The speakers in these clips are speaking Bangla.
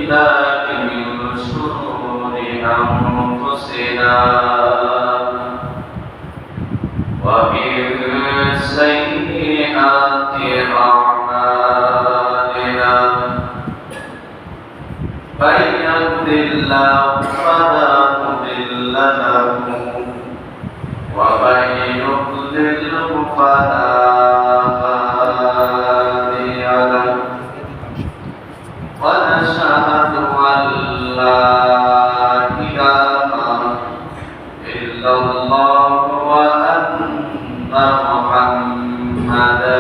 بالله من شرور أنفسنا ومن سيئات أعمالنا من يهد الله فلا مضل له ومن يضلل فلا هادي له ونشهد أن لا إله إلا الله وأن محمدا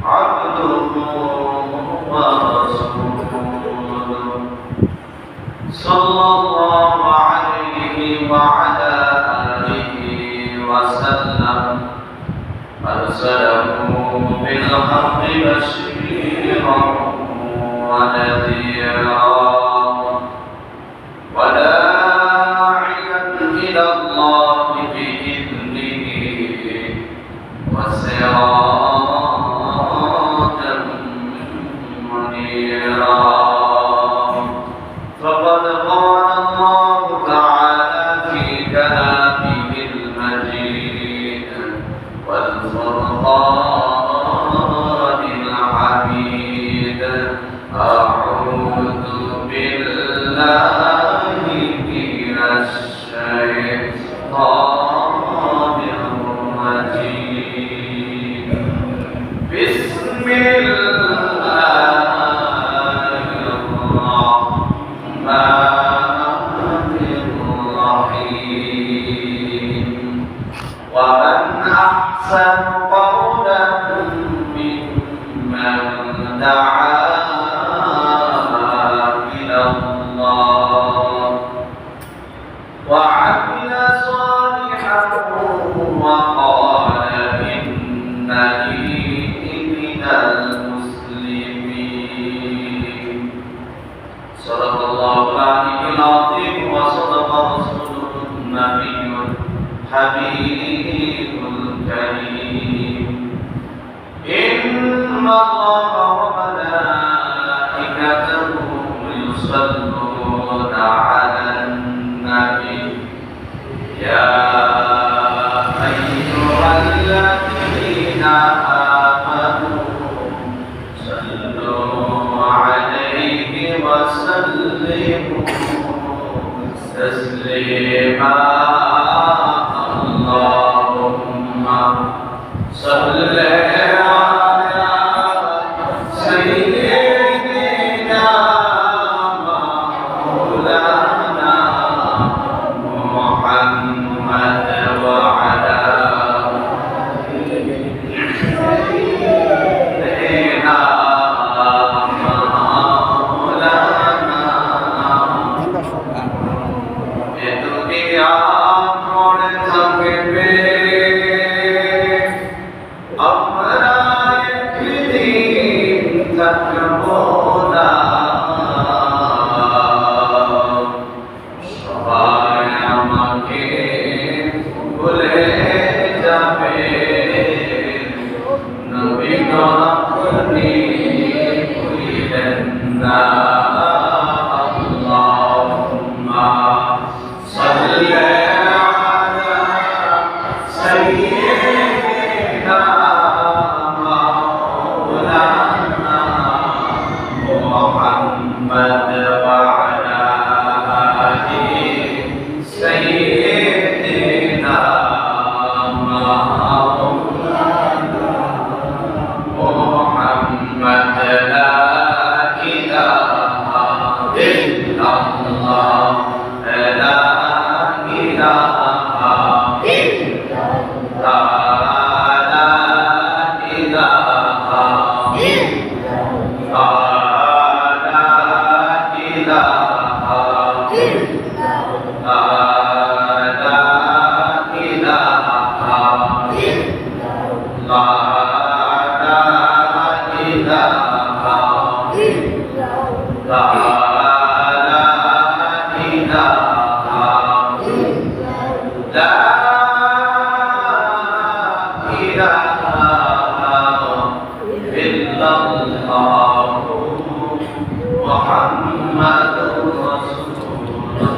عبده ورسوله صلى الله عليه وعلى آله وسلم أرسله بالحق بشيرا ونذيرا وداعيا إلى الله بإذنه وسراجا منيرا فقد قال الله تعالى في كلامه المجيد والفرقان الحميد أعوذ بالله من الشيطان الرجيم بسم الله الرحمن الرحيم ومن أحسن قولا ممن دعا إلى الله وعمل صالحا وقال إنني من المسلمين صدق الله العلي العظيم وصدق رسوله النبي الحبيب الكريم إن الله وملائكته يصلون على النبي يا أيها الذين آمنوا صلوا عليه وسلموا تسليما اللهم صل على سيدنا مولانا محمد وعلى سيدنا مولانا الدنيا मोड़ सकते अपना एक दिन तक बोला सबाय আমাকে ভুলে যাবে নবী গো আপনি ভুলিবেন না আল্লাহুম্মা সাল্লি محمد وعلى آله سيدنا مولانا محمد لا إله إلا الله لا إله إلا الله لا إله إلا الله إلا الله محمد মুহাম্মাদুর রাসূলুল্লাহ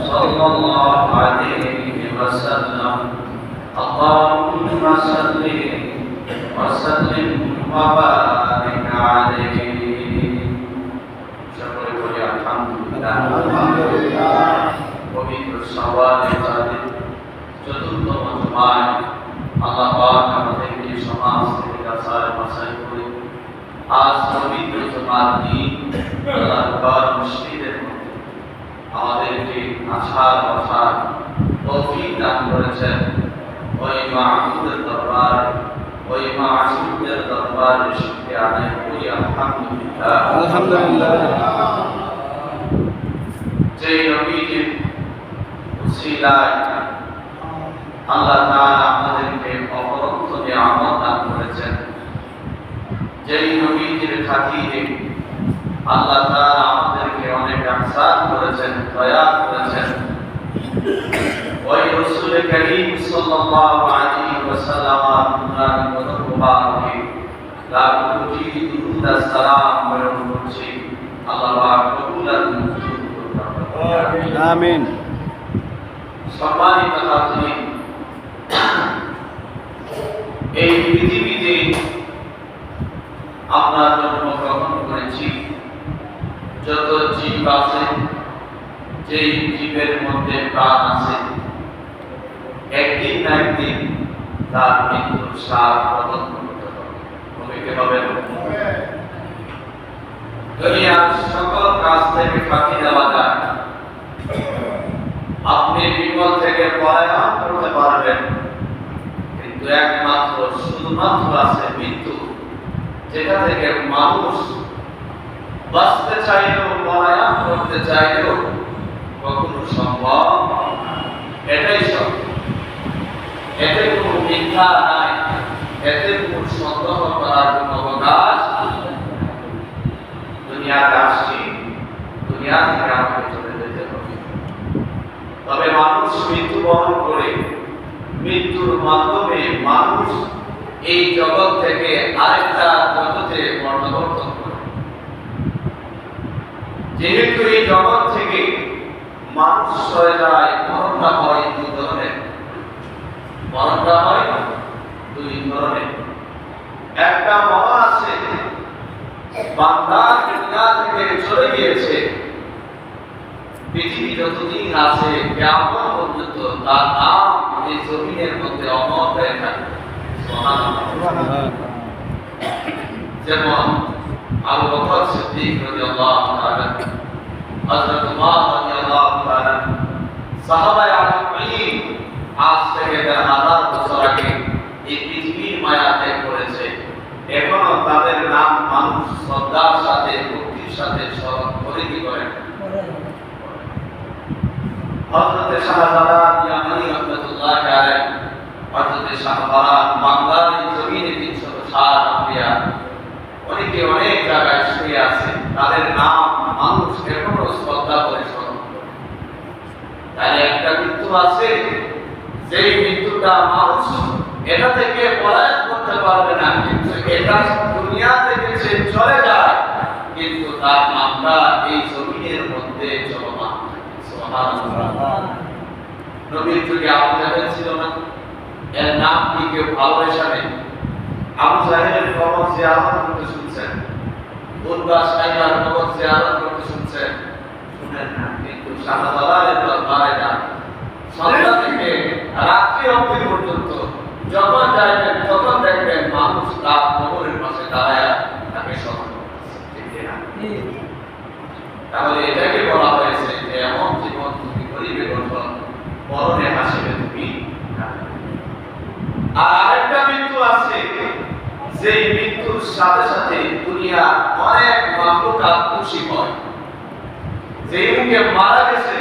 সাল্লাল্লাহু আলাইহি ওয়াসাল্লাম আল্লাহুম্মা সাল্লি ওয়া সাল্লিম ওয়া বারিক আলাইহি। সকলে বলি আলহামদুলিল্লাহ। পবিত্র শাওয়ালের চাঁদে চতুর্থ জুমায় আল্লাহ পাক আমাদেরকে সমাজ থেকে যাচাই বাছাই করে আজ পবিত্র জুমার দিন আল্লাহর ঘর মসজিদের মধ্যে আমাদেরকে আসার বসার তৌফিক দান করেছেন। ওই মাহমুদের দরবার, ওই মাসুদের দরবারে শুকরিয়া আদায় করি আলহামদুলিল্লাহ। আলহামদুলিল্লাহ। যে নবীজির উসিলায় আল্লাহ তাআলা আমাদেরকে অপরন্ত নিয়ামত দান করেছেন, যেই নবীজির খাতিরে আল্লাহ তাআলা আমাদেরকে অনেক ihsan করেছেন, দয়া করেছেন। ওই রাসূল করিম সাল্লাল্লাহু আলাইহি ওয়াসাল্লাম নূরানি বদন মুবারকে লাখো কোটি দুরূদ আর সালাম প্রেরণ করছি। আল্লাহ পাক কবুল আর মঞ্জুর করুন। আমিন। সম্মানিত হাজিরিন, এই পৃথিবীতে আমরা জন্মগ্রহণ করেছি। যত জীব আছে, যেই জীবের মধ্যে প্রাণ আছে, একদিন না একদিন তার মৃত্যুর স্বাদ গ্রহণ করতে হবে। দুনিয়ার সকল কাজ থেকে ফাঁকি দেওয়া যায়, আপনি বিপদ থেকে পলায়ন করতে পারবেন, কিন্তু একমাত্র শুধুমাত্র আছে মৃত্যু, যেটা থেকে মানুষ বাঁচতে চাইলেও পলায়ন করতে চাইলেও কখনো সম্ভব। এটাই সত্য, এতে কোনো মিথ্যা নাই, এতে কোনো সন্দেহ করার কোনো অবকাশ। দুনিয়াতে আসছি, দুনিয়া থেকে আমাকে চলে যেতে হবে। তবে মানুষ মৃত্যুবরণ করে, মৃত্যুর মাধ্যমে মানুষ এই জগৎ থেকে আরেকটা জগতে পরিবর্তন করে। যেহেতু এই জগৎ থেকে মানুষ হয়ে যায়, মরণটা হয় দুই ধরনের। মরণটা হয় দুই ধরনের। একটা মরণ আছে, বান্দা দুনিয়া থেকে চলে গিয়েছে, পৃথিবী যতদিন আছে কিয়ামত পর্যন্ত তার নাম এই জমিনের মধ্যে অমর হয়ে থাকবে। সুবহানাল্লাহ। যেমন আবু বকর সিদ্দিক রাদিয়াল্লাহু তাআলা, হযরত উমর রাদিয়াল্লাহু তাআলা, সাহাবায়ে আজমাইন আজ থেকে 1000 বছর আগে এই পৃথিবীর মায়া ত্যাগ করেছে। এখনো তাদের নাম মানুষ শ্রদ্ধার সাথে, ভক্তির সাথে স্মরণ করে কি করে। হযরত শাহজালাল ইয়ামানি রাহমাতুল্লাহ আলাইহি, হযরত শাহবারান বাংলার জমিনে 360 আম্বিয়া, অনেকে অনেক জায়গায় শুয়ে আছে, তাদের নাম মানুষ এখনো শ্রদ্ধা করে স্মরণ করে। তাই একটা মৃত্যু আছে, যেই মৃত্যুটা মানুষ এটা থেকে পলায়ন করতে পারবে না, কিন্তু এটা দুনিয়া থেকে সে চলে যায়, কিন্তু তার নামটা এই জমিনের মধ্যে চলমান থাকে। সুবহানাল্লাহ। নবীর যুগে আবু জাহেল ছিল না, এর নাম কি কেউ ভালোবাসা নেই? আবু জাহেলের কবর জিয়ারত করতে শুনছেন, উতবা সাইবার কবর জিয়ারত করতে শুনছেন, শুনেন না, কিন্তু শাহজালালের দরবারে যান, সন্ধ্যা থেকে রাত্রি অবধি পর্যন্ত যখন যাইবেন তখন দেখবেন মানুষ তার কবরের পাশে দাঁড়ায় তাকে স্মরণ করতেছে। ঠিক না? তাহলে এটাকে বলা হয়েছে যে এমন জীবন তুমি করিবে গঠন, মরণে হাসিবে তুমি। আর আরেকটা মৃত্যু আছে, যেই মৃত্যুর সাথে সাথে দুনিয়া অনেক মাখলুকাত খুশি হয়। যেই মুখে মারা গেছে,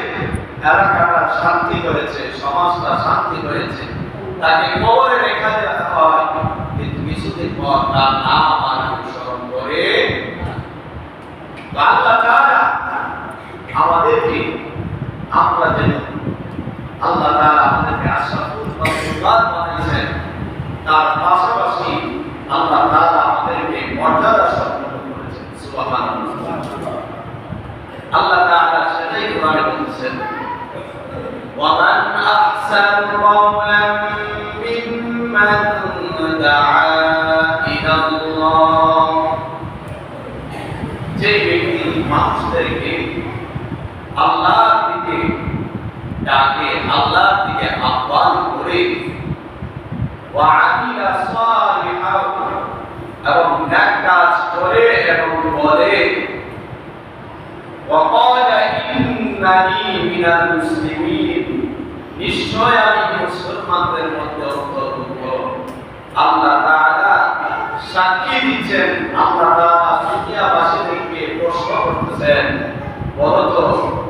এলাকাটা শান্তি হয়েছে, সমাজটা শান্তি হয়েছে, তাকে কবরে রেখে দেওয়া হয়, কিন্তু কিছুদিন পর তার নাম আর স্মরণ করে। আল্লাহ তাআলা আমাদেরকে, আমরা যেন আল্লাহ তাআলা আমাদেরকে আশরাফুল মাখলুকাত বানিয়েছেন, তার পাশাপাশি আল্লাহ তাআলা আমাদেরকে মর্যাদা সম্পন্ন করেছেন। সুবহানাল্লাহ। ومن أحسن قولا ممن دعا إلى الله যে ব্যক্তি মানুষদেরকে আল্লাহর দিকে ডাকে, আল্লাহর দিকে আহ্বান করে وعمل صالحا এবং নেক কাজ করে এবং বলে وقال إنني من المسلمين নিশ্চয় আমি মুসলমানদের মধ্যে অন্তর্ভুক্ত। আল্লাহ তাআলা সাক্ষী দিচ্ছেন, আল্লাহ তাআলা দুনিয়াবাসীদেরকে প্রশ্ন করতেছেন, বলো তো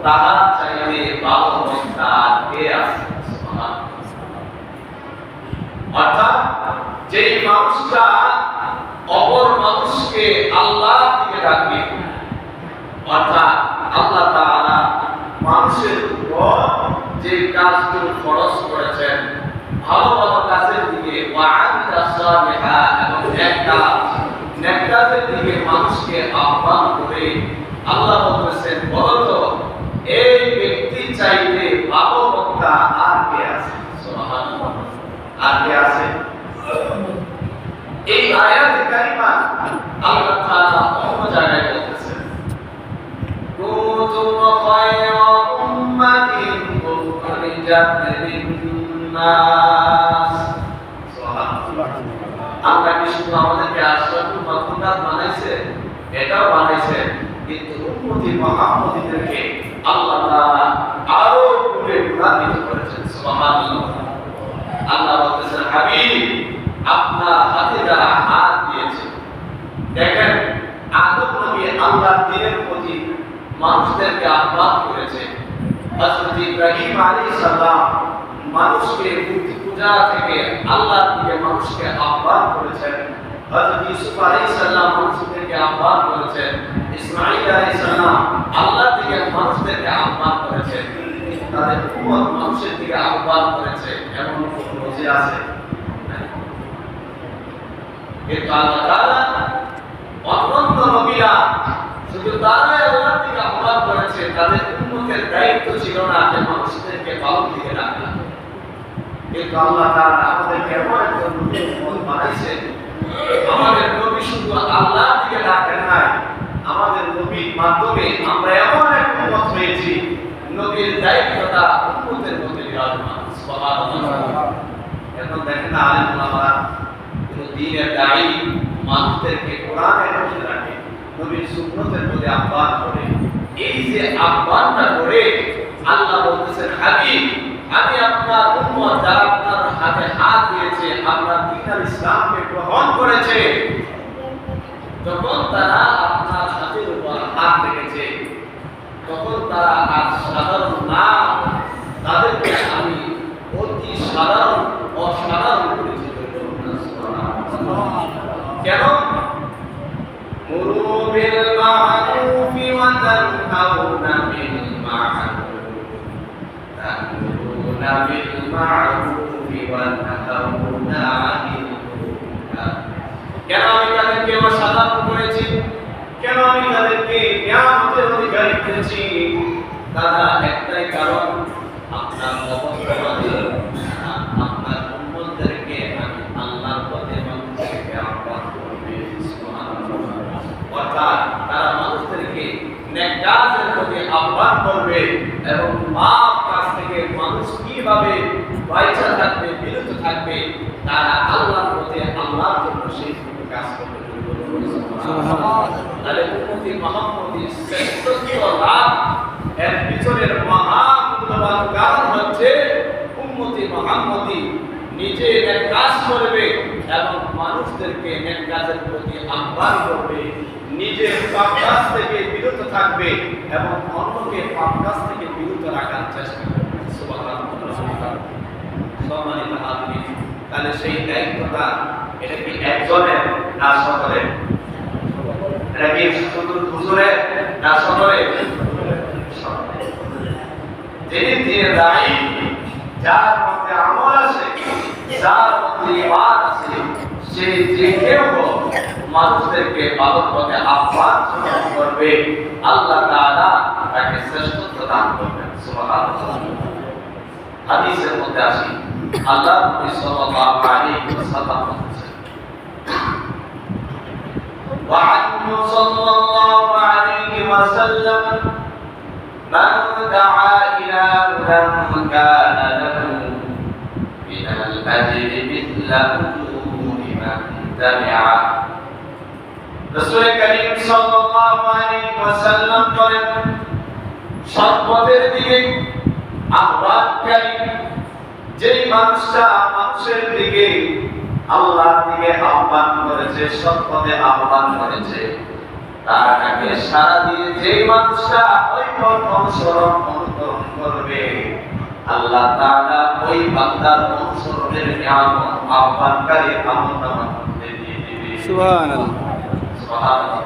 তাহার চাইতে ভালো বক্তা কে আছে? সুবহানাল্লাহ। অর্থাৎ যেই মানুষটা অপর মানুষকে আল্লাহর দিকে ডাকে, অর্থাৎ আল্লাহ তাআলা মানুষের উপর যে কাজগুলো ফরজ করেছেন, ভালো ভালো কাজের দিকে ওয়া'আমিলা সালিহা এবং নেক কাজের দিকে মানুষকে আহ্বান করে আল্লাহ বলতেছেন, বলো তো এই ব্যক্তি চাইতে ভালো বক্তা আর কে আছে? সুবহানাল্লাহ। আর কে আছে? এই আয়াত কারিমা আল্লাহ তাআলা অন্য জায়গায় বলতেছেন, কুনতুম খায়রা উম্মাতিন উখরিজাত লিন-নাস। সুবহানাল্লাহ। আমরা কি শুধু আমাদেরকে আশরাফুল মাখলুকাত বানাইছে? এটাও বানাইছে, কিন্তু উম্মতি মুহাম্মদীদেরকে আল্লাহ তাআলা আরো গুণান্বিত করেছেন। সুবহানাল্লাহ। আল্লাহ বলতেছেন, হাবিব আপনার হাতে যারা হাত দিয়েছে, দেখেন আদম নবী আল্লাহর দ্বীনের প্রতি মানুষদেরকে আহ্বান করেছে। হযরত ইব্রাহিম আলাইহিস সালাম মানুষকে মূর্তি পূজা থেকে আল্লাহর দিকে মানুষকে আহ্বান করেছেন। হযরত ইউসুফ আলাইহিস সালাম মানুষদেরকে আহ্বান করেছেন। ইসমাঈল আলাইহিস সালাম আল্লাহর দিকে মানুষদেরকে আহ্বান করেছেন। তাদের উম্মত মানুষের দিকে আহ্বান করেছে, এমন কোন নজির আছে? কিন্তু আল্লাহ তাআলা অনন্ত নবীরা শুধু তারাই আল্লাহর দিকে আহ্বান করেছে, তাদের উম্মতের দায়িত্ব ছিল না যে মানুষদেরকে ভালোর দিকে ডাকা। কিন্তু আল্লাহ তাআলা আমাদেরকে এমন একজন উম্মত বানাইছেন, আমাদের নবী শুধু আল্লাহর দিকে ডাকেন নাই, আমাদের নবীর মাধ্যমে আমরা এমন এক উম্মত হয়েছি, নবীর দায়িত্বটা উম্মতের মধ্যে বিরাজমান। সুবহানাল্লাহ। এখন দেখেন না, আলেম ওলামারা কোন দ্বীনের দায়ী মানুষদেরকে কোরআনের মধ্যে রাখে, নবীর সুন্নতের মধ্যে আহ্বান করে। এই যে আহ্বানটা করে আল্লাহ বলতেছেন, হাবিব আমি আপনার উম্মত যারা আপনার হাতে হাত দিয়েছে, আপনার দ্বীন আল ইসলামকে গ্রহণ করেছে, যখন তারা আপনার হাতের উপর হাত রেখেছে, তখন তারা আজ সাধারণ না, তাদেরকে আমি অতি সাধারণ অসাধারণ পরিচিত করব। কেন? মুরু বিল মা'রুফি ওয়া তানহাউনা বিল মা'রুফ, তা'মুরুনা বিল মা'রুফি ওয়া তানহাউনা আনিল মুনকার। কেন আমি তাদেরকে অসাধারণ করেছি? কেন আমি তাদেরকে নিয়ামতের অধিকারী করেছি? তারা একটাই কারণ, আপনার অবস্থানে আপনার উম্মতদেরকে আমি আল্লাহর পথে মানুষদেরকে আহ্বান করবে। অর্থাৎ তারা মানুষদেরকে নেক কাজের প্রতি আহ্বান করবে এবং পাপ কাজ থেকে মানুষ কিভাবে বাইচা থাকবে, বিরত থাকবে, তারা আল্লাহর পথে আল্লাহর জন্য সেই কাজ করবে। তাহলে উম্মতি মুহাম্মদী শ্রেষ্ঠত্ব লাভ এর পিছনের মহামূল্যবান কারণ হচ্ছে উম্মতি মুহাম্মদী নিজে নেক কাজ করবে এবং মানুষদেরকে নেক কাজের প্রতি আহ্বান করবে, নিজে পাপ কাজ থেকে বিরত থাকবে এবং অন্যকে পাপ কাজ থেকে বিরত রাখার চেষ্টা করবে। সুবহানাল্লাহ। সম্মানিত হাজিরিন, তাহলে সেই দায়িত্বটা এটা কি একজনের না সকলের? এটা কি শুধু হুজুরের না সকলের? যিনি দিয়ে দায়ী, যার মধ্যে আমল আছে, যার মধ্যে ইবাদত আছে, সে যে কেউ মানুষদেরকে ভালোর পথে আহ্বান করবে, আল্লাহ তাআলা তাকে শ্রেষ্ঠত্ব দান করবেন। সুবহানাল্লাহ। হাদিসের মধ্যে আসি, আল্লাহ নবী সাল্লাল্লাহু আলাইহি ওয়াসাল্লাম বলেছেন, وعنه صلى الله عليه وسلم من دعا إلى هدى كان له من الأجر مثل أجور من تبعه রাসূল করিম সাল্লাল্লাহু আলাইহি ওয়াসাল্লাম বলেন, সৎপথের দিকে আহ্বানকারী যেই মানুষটা মানুষের দিকে আল্লাহর দিকে আহ্বান করেছে, সৎপথে আহ্বান করেছে, তাকে সারা দিয়ে যেই মানুষটা ওই পথ অনুসরণ করবে, আল্লাহ তাআলা ওই বান্দার অনুসরণের নিয়ামত আহ্বানকারী আমলনামা মধ্যে দিয়ে দিবে। সুবহানাল্লাহ, সুবহানাল্লাহ।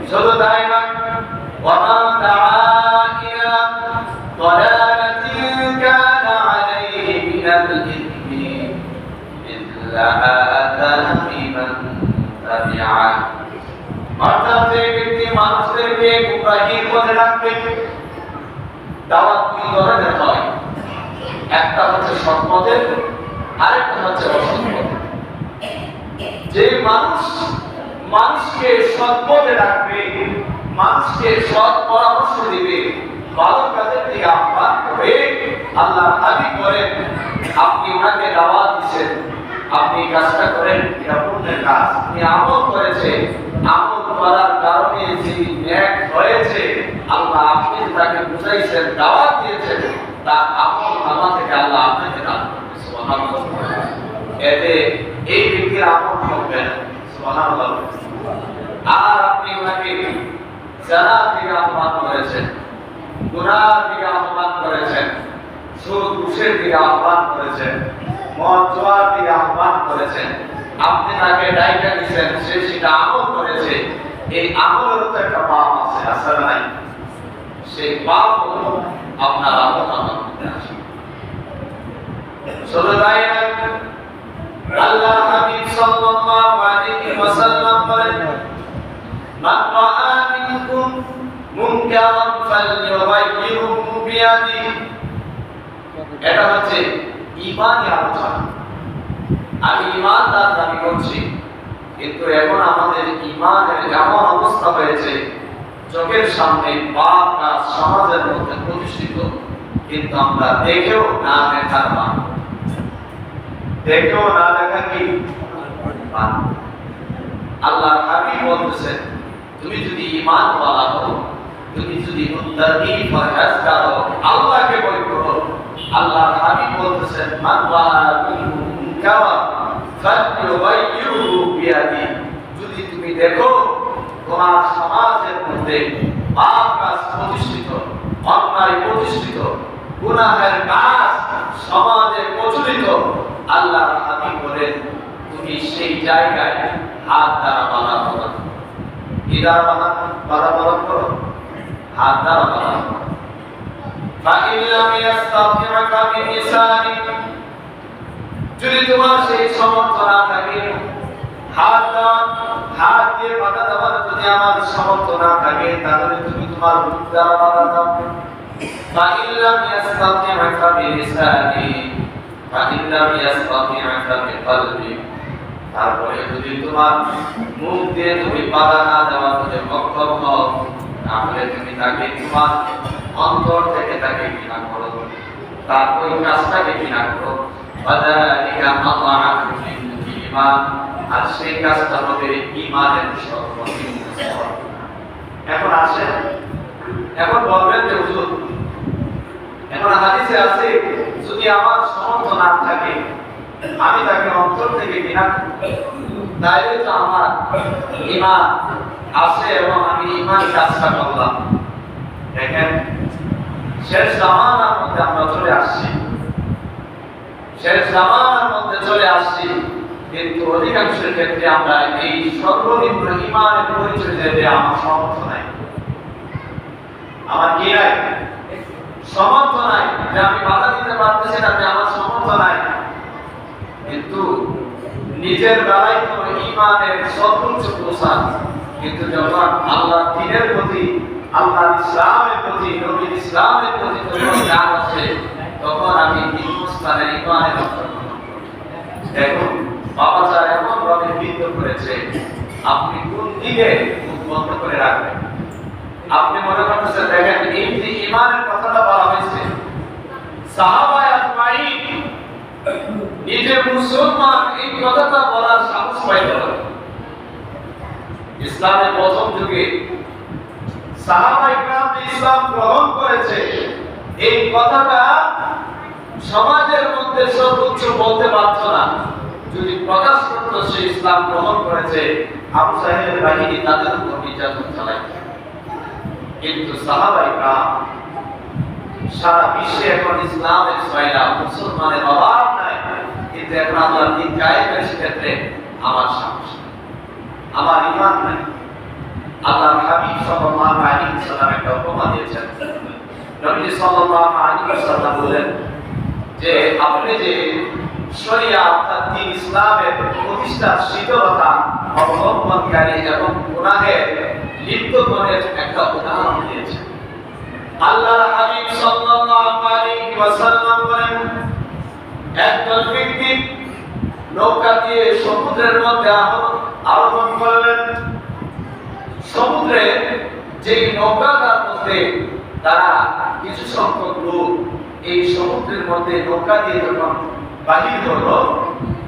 শুধু তাই নয়, ওয়া দাআ ইলা ضلالة كان عليه من الإثم مثل آثام من تبعه অর্থাৎ যে ব্যক্তি মানুষদেরকে গুমরাহির পথে রাখবে, দাওয়াত দুই ধরনের হয়, একটা হচ্ছে সৎ পথের, আরেকটা হচ্ছে অসৎ পথের। যে মানুষ মানুষকে সৎ পথে রাখবে, মানুষকে সৎ পরামর্শ দিবে, ভালো কাজের দিকে আহ্বান করে, আল্লাহ হাবিব বলেন, আপনি ওনাকে দাওয়াত দিচ্ছেন, আপনি কাজটা করেন, এটা পুণ্যের কাজ, আপনি আমল করেছে, আমল করার কারণে যে নেক হয়েছে, আল্লাহ আপনি তাকে বুঝাইছেন, দাওয়াত দিয়েছেন, তার আমল নামা থেকে আল্লাহ আপনাকে দান করবে। সুবহানাল্লাহ। এতে এই ব্যক্তির আমল হবে না। সুবহানাল্লাহ। আর আপনি ওনাকে জানার দিকে আহ্বান করেছেন, গুনার দিকে আহ্বান করেছেন, সুদ ঘুষের দিকে আহ্বান করেছেন, মদ জুয়ার দিকে আহ্বান করেছেন, আপনি তাকে ডাইকা দিয়েছেন, সে সেটা আমল করেছে, এই আমলের তো একটা পাপ আছে, আসলে নাই, সেই পাপ আপনার আমল নামার মধ্যে আসে। শুধু তাই নয়, আল্লাহ হাবিব সাল্লাল্লাহু আলাইহি ওয়াসাল্লাম বলেন, মান রাআ মিনকুম মুনকারান ফালইউগাইয়িরহু বিয়াদিহি। এটা হচ্ছে ঈমানি আলোচনা। আমি ঈমানদার দাবি করছি, কিন্তু এখন আমাদের ঈমানের এমন অবস্থা হয়েছে, চোখের সামনে পাপ কাজ সমাজের মধ্যে প্রতিষ্ঠিত, কিন্তু আমরা দেখেও না দেখার মান, দেখেও না দেখা কি মান। আল্লাহ হাবিব বলতেছেন, তুমি যদি ঈমান ওয়ালা হও, তুমি যদি মুত্তাকি পরহেজগার হও, আল্লাহকে ভয় করো, আল্লাহ হাবিব বলতেছেন, মান রাআ মিনকুম মুনকারান ফালইউগাইয়িরহু বিয়াদিহি। যদি তুমি দেখো তোমার সমাজের মধ্যে পাপ কাজ প্রতিষ্ঠিত, অন্যায় প্রতিষ্ঠিত, গুনাহের কাজ সমাজে প্রচলিত, আল্লাহ হাবিব বলেন, তুমি সেই জায়গায় হাত দ্বারা বাধা প্রদান, কি দ্বারা বাধা প্রদান করো? হাত দ্বারা বাধা প্রদান। فإن لم يستطع فبلسانه। যদি তোমার সেই সামর্থ্য না থাকে, হাত দিয়ে বাধা দেওয়ার যদি আমার সামর্থ্য না থাকে, তাহলে তুমি তোমার মুখ দ্বারা বাধা দাও। فإن لم يستطع فبلسانه فإن لم يستطع فبقلبه। তারপরে যদি তোমার মুখ দিয়ে তুমি বাধা না দেওয়ার যদি সক্ষম হও, তাহলে তুমি তাকে তোমার অন্তর থেকে তাকে ঘৃণা করো, তার ওই কাজটাকে ঘৃণা করো। ফাযালিকা আযআফু ঈমান। আর সেই কাজটা হবে ঈমানের সর্বনিম্ন স্তর। এখন আসেন, এখন বলবেন যে হুজুর, এখন হাদিসে আছে, যদি আমার সামর্থ্য না থাকে, আমি তাকে অন্তর থেকে ঘৃণা করি, তাইলে তো আমার ঈমান আছে এবং আমি ঈমান কাজটা করলাম। দেখেন, শেষ জামানার মধ্যে আমরা চলে আসছি, শেষ জামানার মধ্যে চলে আসছি, কিন্তু অধিকাংশের ক্ষেত্রে আমরা এই সর্বনিম্ন ঈমানের পরিচয় দিতে আমার সামর্থ্য নাই, আমার কি নাই, সামর্থ্য নাই, যে আমি বাধা দিতে পারতেছি না, যে আমার সামর্থ্য নাই। কিন্তু নিজের বেলায় তো ঈমানের সর্বোচ্চ প্রসাদ, কিন্তু যখন আল্লাহ দ্বীনের প্রতি আল্লাহর ইসলামের প্রতি, নবীর ইসলামের প্রতি যখন জ্ঞান আসে, তখন আমি হিন্দুস্তানের ইমানের অংশগ্রহণ করি। দেখুন বাবা যা এমন ভাবে বিদ্ধ করেছে, আপনি কোন দিকে মুখ বন্ধ করে রাখবেন? আপনি মনে করতেছেন, দেখেন এই যে ইমানের কথাটা বলা হয়েছে, সাহাবায়ে আজমাইন নিজে মুসলমান এই কথাটা বলার সাহস পাইল না। ইসলামের প্রথম যুগে সাহাবায়ে কেরাম ইসলাম গ্রহণ করেছে, এই কথাটা সমাজের মধ্যে সর্বোচ্চ বলতে পারত না। যদি প্রকাশ করত সে ইসলাম গ্রহণ করেছে, আবু জাহেলের বাহিনী তাদের উপর নির্যাতন চালাইত। কিন্তু সাহাবায়ে কেরাম সারা বিশ্বে এখন ইসলামের ছয়লা, মুসলমানের অভাব নাই, কিন্তু এখন আল্লাহর দ্বীন কায়েমের ক্ষেত্রে আমার সাহস নাই, আমার ঈমান নাই। আল্লাহর হাবিব সাল্লাল্লাহু আলাইহি ওয়াসাল্লাম একটা উপমা দিয়েছেন। নবী সাল্লাল্লাহু আলাইহি ওয়াসাল্লাম বলেন যে আপনি যে শরিয়াত অর্থাৎ দ্বীন ইসলামের প্রতিষ্ঠার শীতলতা অবলম্বনকারী এবং গুনাহে লিপ্তগণের একটা উদাহরণ দিয়েছেন। আল্লাহর হাবিব সাল্লাল্লাহু আলাইহি ওয়াসাল্লাম বলেন, একজন ব্যক্তি নৌকা দিয়ে সমুদ্রের মধ্যে আরোহণ করলেন। সমুদ্রে যে নৌকাটার মধ্যে তারা কিছু সংখ্যক লোক এই সমুদ্রের মধ্যে নৌকা দিয়ে যখন বাহির হলো,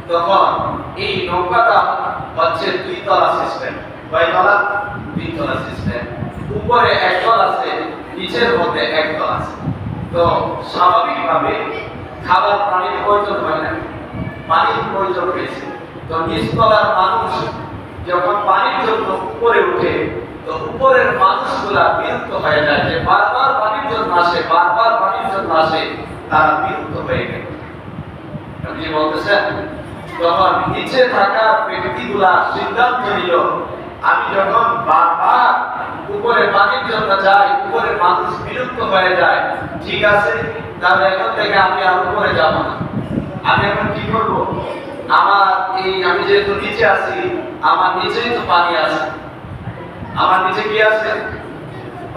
তখন এই নৌকাটা হচ্ছে দুই তলা সিস্টেম। কয় তলা? দুই তলা সিস্টেম। উপরে এক তল আছে, নিচের মধ্যে এক তল আছে। তো স্বাভাবিকভাবে খাবার পানির প্রয়োজন হয় না, পানির প্রয়োজন হয়েছে। তো নিচতলার মানুষ যখন পানির জন্য উপরে উঠে, তো উপরের মানুষগুলা বিরক্ত হয়ে যায় যে বারবার পানির জন্য আসে, বারবার পানির জন্য আসে, তারা বিরক্ত হয়ে গেল। আপনি বলতেছেন, তখন নিচে থাকা ব্যক্তিগুলা সিদ্ধান্ত নিল, আমি যখন বারবার উপরে পানির জন্য যাই, উপরে মানুষ বিরক্ত হয়ে যায়, ঠিক আছে, তাহলে এখন থেকে আমি আর উপরে যাব না। আমি এখন কি করব? আমি যেহেতু নিচে আছি, আমার নিচেই তো পানি আছে, আমার নিচে কি আছে?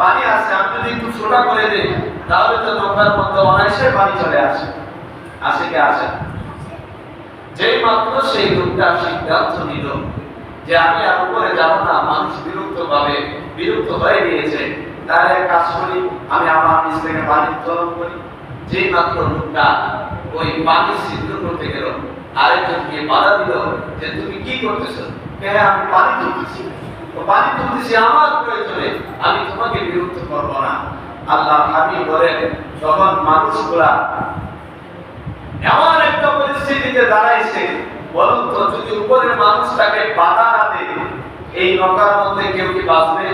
পানি আছে। আমি যদি একটু ছোটা করে দিই, তাহলে তো নৌকার মধ্যে অনায়াসে পানি চলে আসে। আসে কি আসে? যেই মাত্র সেই লোকটা সিদ্ধান্ত নিল যে আমি আর উপরে যাব না, মানুষ বিরক্ত হয়ে গিয়েছে, তার এক কাজ করি, আমি আমার নিচ থেকে পানি উত্তোলন করি। যেই মাত্র লোকটা ওই পানি ছিদ্র করতে গেল, আরেকজনকে বাধা দিল যে তুমি কি করতেছো? আমি পানি তুলতেছি। পানি তুলতেছি আমার প্রয়োজনে, আমি তোমাকে বিরক্ত করবো না। আল্লাহ হাবিব বলেন, তখন মানুষগুলা এমন একটা পরিস্থিতিতে দাঁড়াইছে, বলুন তো, যদি উপরের মানুষটাকে বাধা না দেয়, এই নৌকার মধ্যে কেউ কি বাঁচবে?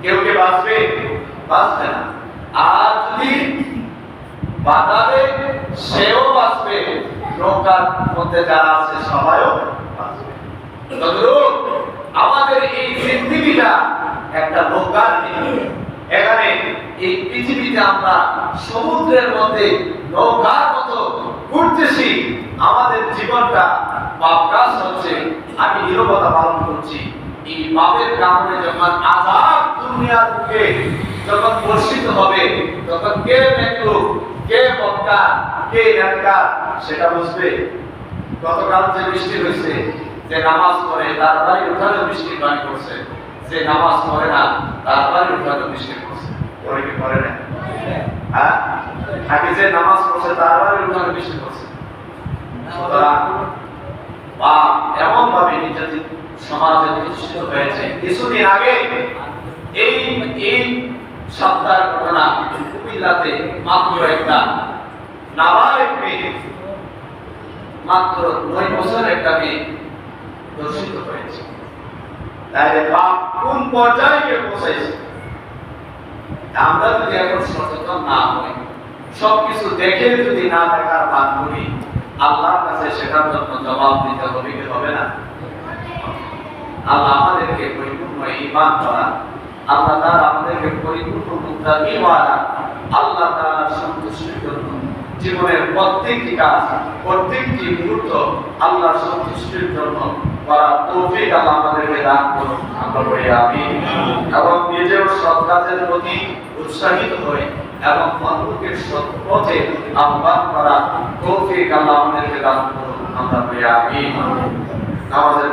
কেউ কি বাঁচবে? বাঁচবে না। আর যদি বাধা দেয়, সেও বাঁচবে, নৌকার মধ্যে যারা আছে সবাইও বাঁচবে। আমাদের এই পৃথিবীটা একটা নৌকার পৃথিবী। এখানে এই পৃথিবীতে আমরা সমুদ্রের মধ্যে নৌকার মতো ঘুরতেছি। আমাদের জীবনটা পাপ কাজ হচ্ছে, আমি নীরবতা পালন করছি। এই পাপের কারণে যখন আযাব দুনিয়ার বুকে যখন বর্ষিত হবে, তখন কে নেকড়ু, কে বক্কা, কে নেককার সেটা বুঝবে। গতকাল যে বৃষ্টি হয়েছে, যে নামাজ পড়ে তার বাড়ি উঠানে বৃষ্টি পানি পড়ছে, যে নামাজ পড়ে না তার বাড়ি উঠানে বৃষ্টি পড়ছে। পড়ে কি পড়ে না? হ্যাঁ, আগে যে নামাজ পড়ছে তার বাড়ি উঠানে বৃষ্টি পড়ছে। এমন ভাবে নির্যাতিত সমাজে প্রতিষ্ঠিত হয়েছে। কিছুদিন আগে এই সপ্তাহের ঘটনা, কুমিল্লাতে মাত্র একটা নাবালক মেয়ে, মাত্র 9 বছরের একটা মেয়ে ধর্ষিত হয়েছে। তাহলে পাপ কোন পর্যায়ে গিয়ে পৌঁছেছে? আমরা যদি এখন সচেতন না হই, সবকিছু দেখে যদি না দেখার ভান করি, আল্লাহর কাছে সেটার জন্য জবাব দিতে হবে কি হবে না? আল্লাহ আমাদেরকে পরিপূর্ণ ঈমান করা, আল্লাহ তাআলা আমাদেরকে পরিপূর্ণ মুত্তাকি বানা, আল্লাহ তাআলার সন্তুষ্টির জন্য জীবনের প্রত্যেকটি কাজ, প্রত্যেকটি মুহূর্ত আল্লাহর সন্তুষ্টির জন্য করার তৌফিক আল্লাহ আমাদেরকে দান করুন, আমরা বলি আমিন। এবং নিজেও সৎ কাজের প্রতি উৎসাহিত হই এবং অন্যকে সৎ পথে আহ্বান করার তৌফিক আল্লাহ আমাদেরকে দান করুন, আমরা বলি আমিন। আমাদের